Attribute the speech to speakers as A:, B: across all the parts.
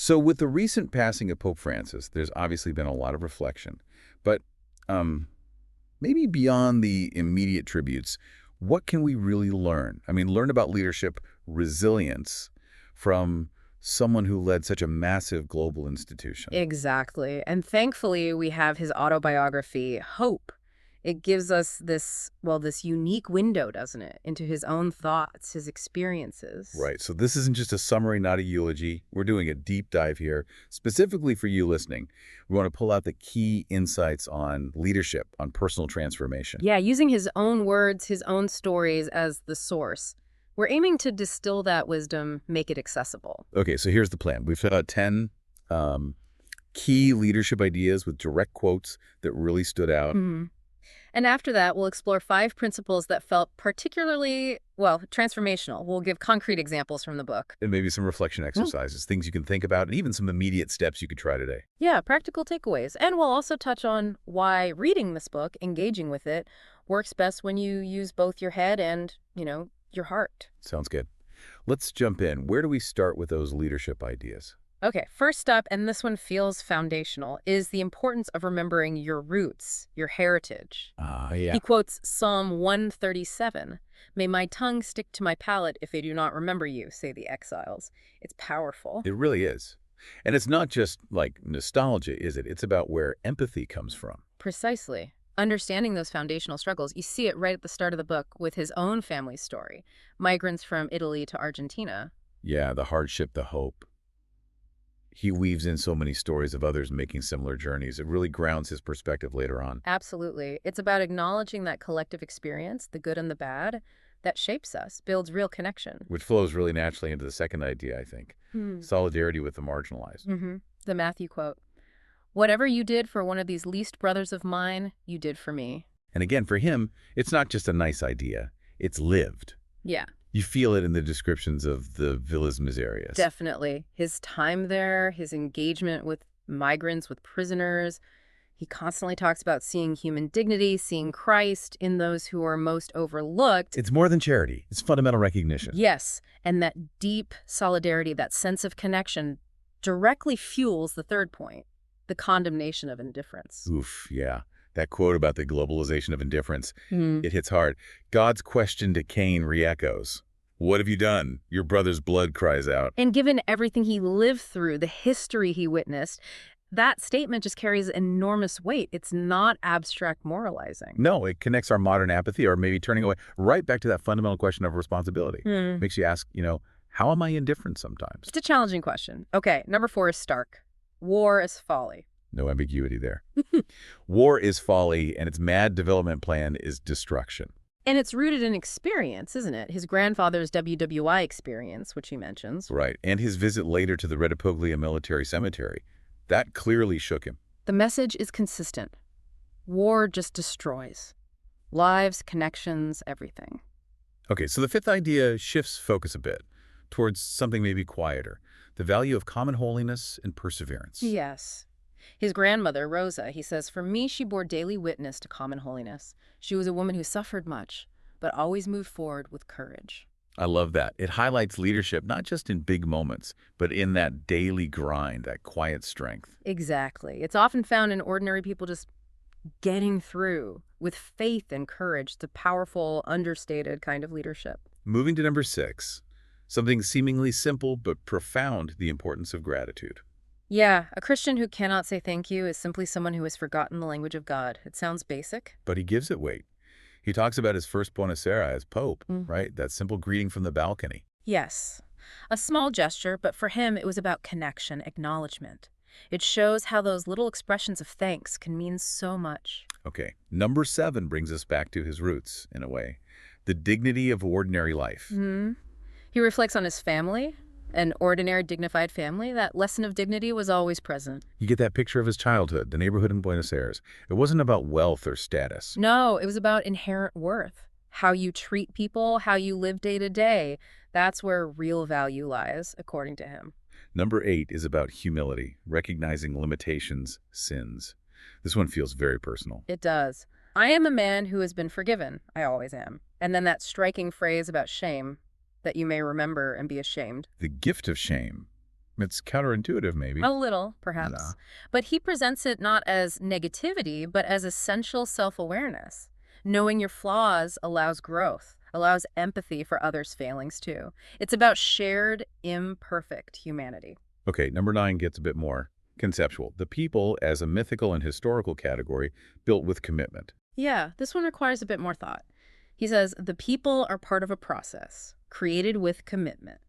A: So with the recent passing of Pope Francis, there's obviously been a lot of reflection. But um, maybe beyond the immediate tributes, what can we really learn? I mean, learn about leadership, resilience from someone who led such a massive global institution.
B: Exactly. And thankfully, we have his autobiography, Hope. It gives us this, well, this unique window, doesn't it, into his own thoughts, his experiences.
A: Right. So this isn't just a summary, not a eulogy. We're doing a deep dive here, specifically for you listening. We want to pull out the key insights on leadership, on personal transformation.
B: Yeah, using his own words, his own stories as the source. We're aiming to distill that wisdom, make it accessible.
A: Okay, so here's the plan. We've got 10 key leadership ideas with direct quotes that really stood out.
B: And after that, we'll explore 5 principles that felt particularly, well, transformational. We'll give concrete examples from the book.
A: And maybe some reflection exercises, things you can think about, and even some immediate steps you could try today.
B: Yeah, practical takeaways. And we'll also touch on why reading this book, engaging with it, works best when you use both your head and, your heart.
A: Sounds good. Let's jump in. Where do we start with those leadership ideas?
B: Okay, first up, and this one feels foundational, is the importance of remembering your roots, your heritage.
A: Yeah.
B: He quotes Psalm 137, "May my tongue stick to my palate if I do not remember you," say the exiles. It's powerful.
A: It really is. And it's not just like nostalgia, is it? It's about where empathy comes from.
B: Precisely. Understanding those foundational struggles, you see it right at the start of the book with his own family story. Migrants from Italy to Argentina.
A: Yeah, the hardship, the hope. He weaves in so many stories of others making similar journeys. It really grounds his perspective later on.
B: Absolutely. It's about acknowledging that collective experience, the good and the bad, that shapes us, builds real connection.
A: Which flows really naturally into the second idea, I think. Solidarity with the marginalized.
B: The Matthew quote. "Whatever you did for one of these least brothers of mine, you did for me."
A: And again, for him, it's not just a nice idea. It's lived.
B: Yeah,
A: You feel it in the descriptions of the villas miserias.
B: definitely. His time there, his engagement with migrants, with prisoners. He constantly talks about seeing human dignity, seeing Christ in those who are most overlooked.
A: It's more than charity. It's fundamental recognition.
B: Yes, and that deep solidarity, that sense of connection, directly fuels the third point, the condemnation of indifference.
A: Oof, yeah. That quote about the globalization of indifference, it hits hard. God's question to Cain re-echoes. What have you done? Your brother's blood cries out.
B: And given everything he lived through, the history he witnessed, that statement just carries enormous weight. It's not abstract moralizing.
A: No, it connects our modern apathy or maybe turning away right back to that fundamental question of responsibility. Makes you ask, how am I indifferent sometimes?
B: It's a challenging question. Okay, number 4 is stark. War is folly.
A: No ambiguity there. War is folly, and its mad development plan is destruction.
B: And it's rooted in experience, isn't it? His grandfather's WWI experience, which he mentions.
A: Right, and his visit later to the Rettipoglia military cemetery. That clearly shook him.
B: The message is consistent. War just destroys. Lives, connections, everything.
A: Okay, so the fifth idea shifts focus a bit towards something maybe quieter. The value of common holiness and perseverance.
B: Yes. His grandmother, Rosa, he says, "For me, she bore daily witness to common holiness. She was a woman who suffered much, but always moved forward with courage."
A: I love that. It highlights leadership not just in big moments, but in that daily grind, that quiet strength.
B: Exactly. It's often found in ordinary people just getting through with faith and courage, the powerful, understated kind of leadership.
A: Moving to number 6, something seemingly simple but profound, the importance of gratitude.
B: Yeah, a Christian who cannot say thank you is simply someone who has forgotten the language of God. It sounds basic.
A: But he gives it weight. He talks about his first Buenos Aires as Pope, right? That simple greeting from the balcony.
B: Yes, a small gesture, but for him it was about connection, acknowledgement. It shows how those little expressions of thanks can mean so much.
A: Okay, number 7 brings us back to his roots, in a way. The dignity of ordinary life.
B: He reflects on his family, an ordinary, dignified family. That lesson of dignity was always present.
A: You get that picture of his childhood, the neighborhood in Buenos Aires. It wasn't about wealth or status.
B: No, it was about inherent worth. How you treat people, how you live day to day. That's where real value lies, according to him.
A: Number 8 is about humility, recognizing limitations, sins. This one feels very personal.
B: It does. "I am a man who has been forgiven. I always am." And then that striking phrase about shame, that you may remember and be ashamed.
A: The gift of shame. It's counterintuitive, maybe.
B: A little,
A: Nah.
B: perhaps. But he presents it not as negativity, but as essential self-awareness. Knowing your flaws allows growth, allows empathy for others' failings too. It's about shared, imperfect humanity.
A: Okay, number 9 gets a bit more conceptual. The people as a mythical and historical category built with commitment.
B: Yeah, this one requires a bit more thought. He says, the people are part of a process, created with commitment.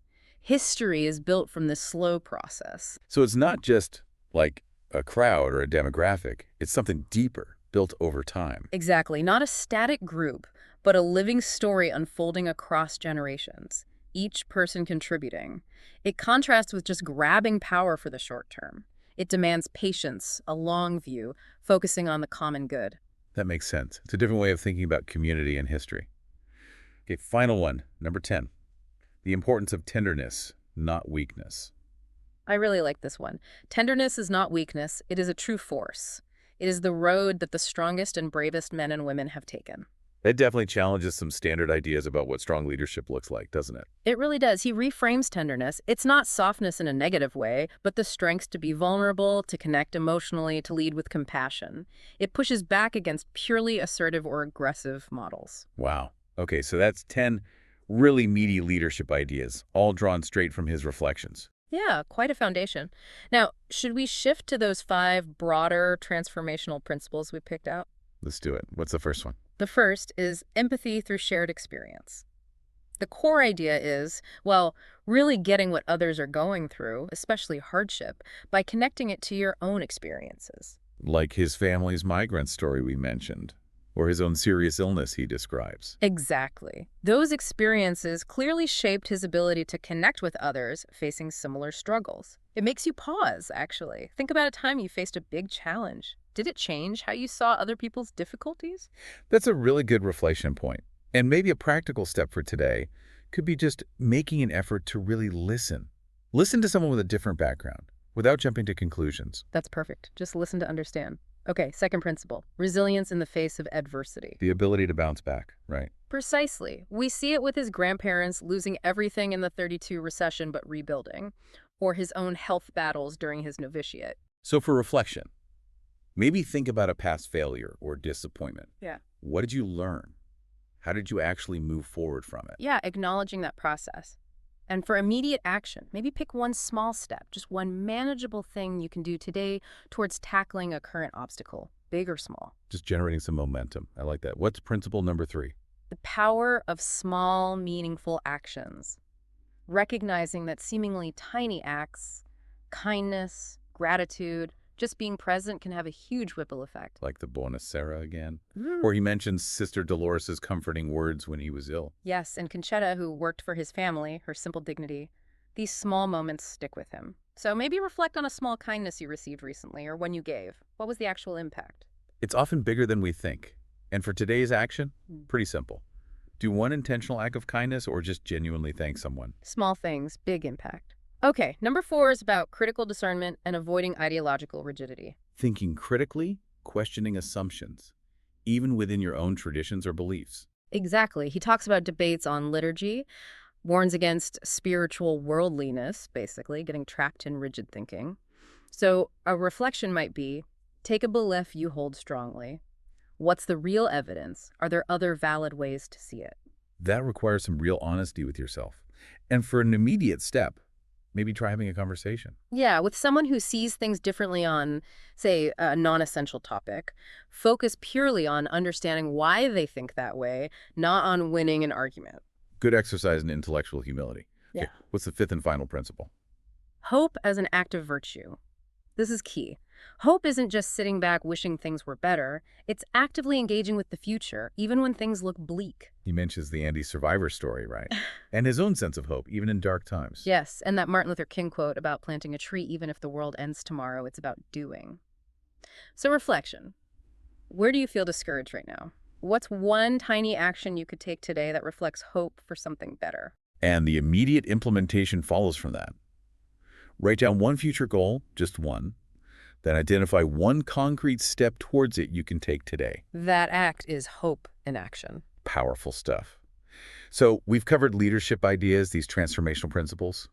B: History is built from this slow process.
A: So it's not just like a crowd or a demographic. It's something deeper, built over time.
B: Exactly, not a static group, but a living story unfolding across generations, each person contributing. It contrasts with just grabbing power for the short term. It demands patience, a long view, focusing on the common good.
A: That makes sense. It's a different way of thinking about community and history. Okay, final one, number 10. The importance of tenderness, not weakness.
B: I really like this one. Tenderness is not weakness, it is a true force. It is the road that the strongest and bravest men and women have taken.
A: That definitely challenges some standard ideas about what strong leadership looks like, doesn't it?
B: It really does. He reframes tenderness. It's not softness in a negative way, but the strength to be vulnerable, to connect emotionally, to lead with compassion. It pushes back against purely assertive or aggressive models.
A: Wow. Okay, so that's 10 really meaty leadership ideas, all drawn straight from his reflections.
B: Yeah, quite a foundation. Now, should we shift to those 5 broader transformational principles we picked out?
A: Let's do it. What's the first one?
B: The first is empathy through shared experience. The core idea is, well, really getting what others are going through, especially hardship, by connecting it to your own experiences.
A: Like his family's migrant story we mentioned, or his own serious illness he describes.
B: Exactly. Those experiences clearly shaped his ability to connect with others facing similar struggles. It makes you pause, actually. Think about a time you faced a big challenge. Did it change how you saw other people's difficulties?
A: That's a really good reflection point. And maybe a practical step for today could be just making an effort to really listen. Listen to someone with a different background without jumping to conclusions.
B: That's perfect. Just listen to understand. Okay, second principle, resilience in the face of adversity.
A: The ability to bounce back, right?
B: Precisely. We see it with his grandparents losing everything in the '32 recession but rebuilding, or his own health battles during his novitiate.
A: So for reflection, maybe think about a past failure or disappointment.
B: Yeah.
A: What did you learn? How did you actually move forward from it?
B: Yeah, acknowledging that process. And for immediate action, maybe pick one small step, just one manageable thing you can do today towards tackling a current obstacle, big or small.
A: Just generating some momentum. I like that. What's principle number 3?
B: The power of small, meaningful actions. Recognizing that seemingly tiny acts, kindness, gratitude, just being present can have a huge ripple effect.
A: Like the Buenos Aires again.
B: Mm.
A: Or he mentions Sister Dolores's comforting words when he was ill.
B: Yes, and Conchetta, who worked for his family, her simple dignity, these small moments stick with him. So maybe reflect on a small kindness you received recently or one you gave. What was the actual impact?
A: It's often bigger than we think. And for today's action, pretty simple. Do one intentional act of kindness or just genuinely thank someone.
B: Small things, big impact. Okay, number 4 is about critical discernment and avoiding ideological rigidity.
A: Thinking critically, questioning assumptions, even within your own traditions or beliefs.
B: Exactly. He talks about debates on liturgy, warns against spiritual worldliness, basically, getting trapped in rigid thinking. So a reflection might be, take a belief you hold strongly. What's the real evidence? Are there other valid ways to see it?
A: That requires some real honesty with yourself. And for an immediate step, maybe try having a conversation.
B: Yeah, with someone who sees things differently on, say, a non-essential topic, focus purely on understanding why they think that way, not on winning an argument.
A: Good exercise in intellectual humility.
B: Yeah.
A: Okay, what's the 5th and final principle?
B: Hope as an act of virtue. This is key. Hope isn't just sitting back wishing things were better. It's actively engaging with the future, even when things look bleak.
A: He mentions the Andy survivor story, right? And his own sense of hope, even in dark times.
B: Yes, and that Martin Luther King quote about planting a tree even if the world ends tomorrow, it's about doing. So reflection. Where do you feel discouraged right now? What's one tiny action you could take today that reflects hope for something better?
A: And the immediate implementation follows from that. Write down one future goal, just one, then identify one concrete step towards it you can take today.
B: That act is hope in action.
A: Powerful stuff. So we've covered leadership ideas, these transformational principles.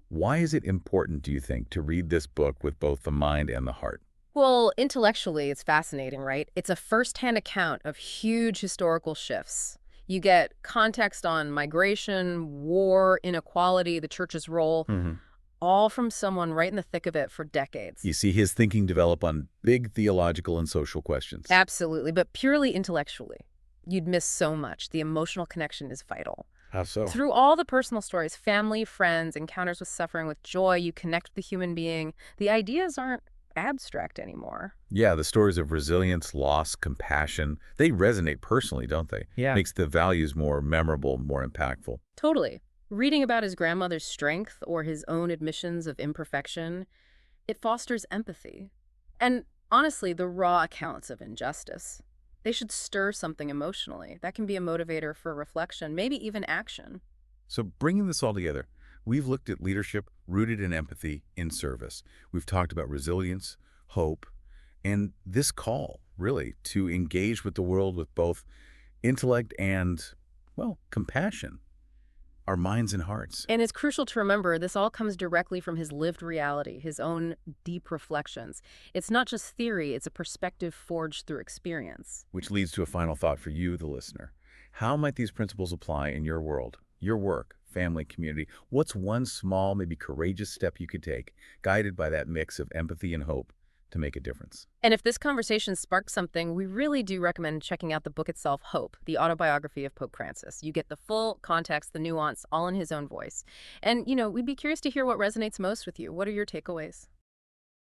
A: Why is it important, do you think, to read this book with both the mind and the heart?
B: Well, intellectually, it's fascinating, right? It's a first-hand account of huge historical shifts. You get context on migration, war, inequality, the church's role,
A: Hmm.
B: all from someone right in the thick of it for decades.
A: You see his thinking develop on big theological and social questions.
B: Absolutely, but purely intellectually. You'd miss so much. The emotional connection is vital.
A: How so?
B: Through all the personal stories, family, friends, encounters with suffering, with joy, you connect with the human being. The ideas aren't abstract anymore.
A: Yeah, the stories of resilience, loss, compassion, they resonate personally, don't they?
B: Yeah.
A: Makes the values more memorable, more impactful.
B: Totally. Reading about his grandmother's strength or his own admissions of imperfection, it fosters empathy. And honestly, the raw accounts of injustice, they should stir something emotionally. That can be a motivator for reflection, maybe even action.
A: So bringing this all together, we've looked at leadership rooted in empathy in service. We've talked about resilience, hope, and this call, really, to engage with the world with both intellect and, well, compassion, our minds and hearts,
B: And it's crucial to remember this all comes directly from his lived reality, his own deep reflections. It's not just theory, it's a perspective forged through experience.
A: which leads to a final thought for you, the listener. How might these principles apply in your world, your work, family, community? What's one small, maybe courageous step you could take, guided by that mix of empathy and hope, to make a difference?
B: And if this conversation sparks something, we really do recommend checking out the book itself, Hope, the autobiography of Pope Francis. You get the full context, the nuance, all in his own voice. And, we'd be curious to hear what resonates most with you. What are your takeaways?